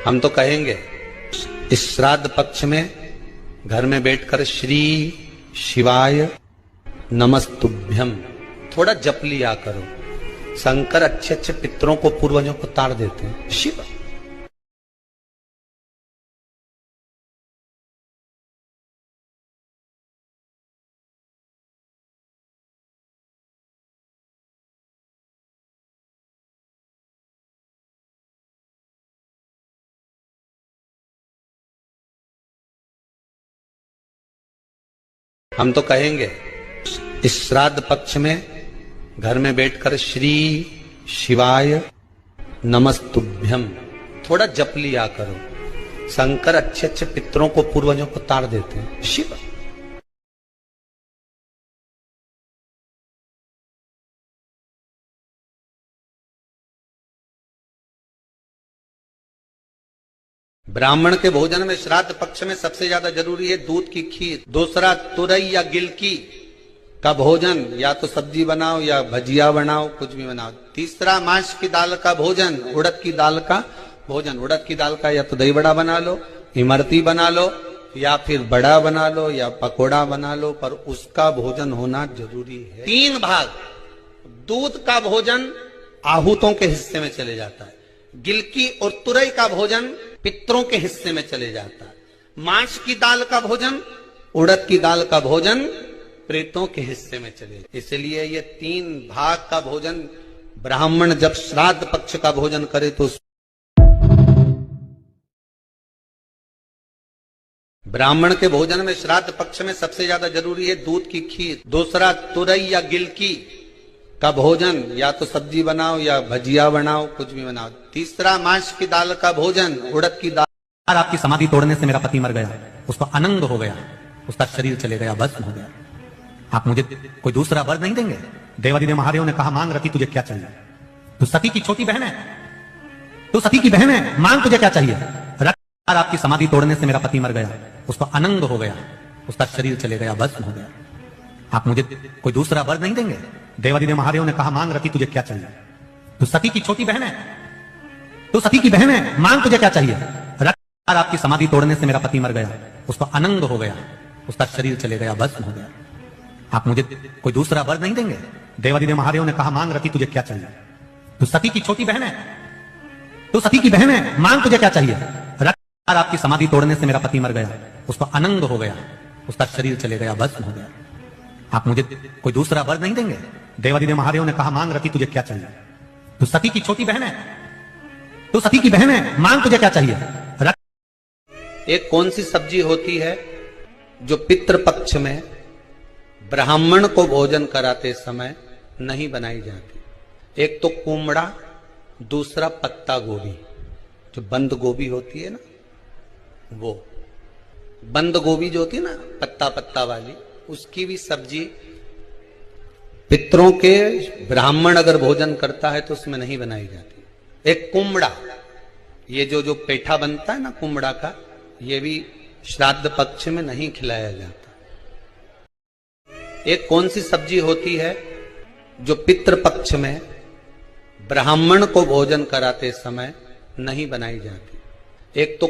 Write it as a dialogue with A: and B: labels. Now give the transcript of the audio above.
A: हम तो कहेंगे इस श्राद्ध पक्ष में घर में बैठकर श्री शिवाय नमस्तुभ्यम थोड़ा जप लिया करो। शंकर अच्छे अच्छे पितरों को, पूर्वजों को ताड़ देते हैं। शिव हम तो कहेंगे इस श्राद्ध पक्ष में घर में बैठकर श्री शिवाय नमस्तुभ्यम थोड़ा जप लिया करो। शंकर अच्छे अच्छे पितरों को, पूर्वजों को ताड़ देते हैं। शिव ब्राह्मण के भोजन में श्राद्ध पक्ष में सबसे ज्यादा जरूरी है दूध की खीर। दूसरा तुरई या गिलकी का भोजन, या तो सब्जी बनाओ या भजिया बनाओ, कुछ भी बनाओ। तीसरा मांस की दाल का भोजन, उड़द की दाल का भोजन। उड़द की दाल का या तो दही बड़ा बना लो, इमरती बना लो, या फिर बड़ा बना लो, या पकोड़ा बना लो, पर उसका भोजन होना जरूरी है। 3 भाग दूध का भोजन आहूतों के हिस्से में चले जाता है। गिलकी और तुरई का भोजन पितरों के हिस्से में चले जाता है। मांस की दाल का भोजन, उड़द की दाल का भोजन प्रेतों के हिस्से में चले। इसलिए ये 3 भाग का भोजन ब्राह्मण जब श्राद्ध पक्ष का भोजन करे तो ब्राह्मण के भोजन में श्राद्ध पक्ष में सबसे ज्यादा जरूरी है दूध की खीर। दूसरा तुरई या गिलकी का भोजन, या तो सब्जी बनाओ या भजिया बनाओ, कुछ भी बनाओ। तीसरा मांस की दाल का भोजन, उड़द की दाल।
B: आपकी समाधि तोड़ने से मेरा पति मर गया, उसको अनंग हो गया, उसका शरीर चले गया, भस्म हो गया। आप मुझे कोई दूसरा वर नहीं देंगे? देवादिदेव महादेव ने कहा, मांग रति तुझे क्या चाहिए? तू सती की छोटी बहन है, तू सती की बहन है, मांग तुझे क्या चाहिए? आपकी समाधि तोड़ने से मेरा पति मर गया, उसको अनंग हो गया, उसका शरीर चले गया, भस्म हो गया। आप मुझे कोई दूसरा वर नहीं देंगे? देवादिदेव महादेव ने कहा, मांग रति तुझे क्या चाहिए? तू सती की छोटी बहन है, तू सती की बहन है, मांग तुझे क्या चाहिए? आपकी समाधि तोड़ने से मेरा पति मर गया, उसको अनंग हो गया, उसका शरीर चले गया, भस्म हो गया। आप मुझे कोई दूसरा वर नहीं देंगे? देवादिदेव महादेव ने कहा, मांग रति तुझे क्या चाहिए? तू सती की छोटी बहन है, तू सती की बहन है, मांग तुझे क्या चाहिए? आपकी समाधि तोड़ने से मेरा पति मर गया, उसको अनंग हो गया, उसका शरीर चले गया, भस्म हो गया। आप मुझे कोई दूसरा वर नहीं देंगे? देवादिदेव महादेव ने कहा, मांग रति तुझे क्या चाहिए? तू सती की छोटी बहन है, तू सती की बहन है, मांग तुझे क्या चाहिए?
A: एक कौन सी सब्जी होती है जो पितृ पक्ष में ब्राह्मण को भोजन कराते समय नहीं बनाई जाती? एक तो कुमड़ा, दूसरा पत्ता गोभी। जो बंद गोभी होती है ना, वो बंद गोभी जो होती है ना, पत्ता पत्ता वाली, उसकी भी सब्जी पितरों के ब्राह्मण अगर भोजन करता है तो उसमें नहीं बनाई जाती। एक कुमड़ा, ये जो पेठा बनता है ना कुमड़ा का, ये भी श्राद्ध पक्ष में नहीं खिलाया जाता। एक कौन सी सब्जी होती है जो पितृ पक्ष में ब्राह्मण को भोजन कराते समय नहीं बनाई जाती? एक तो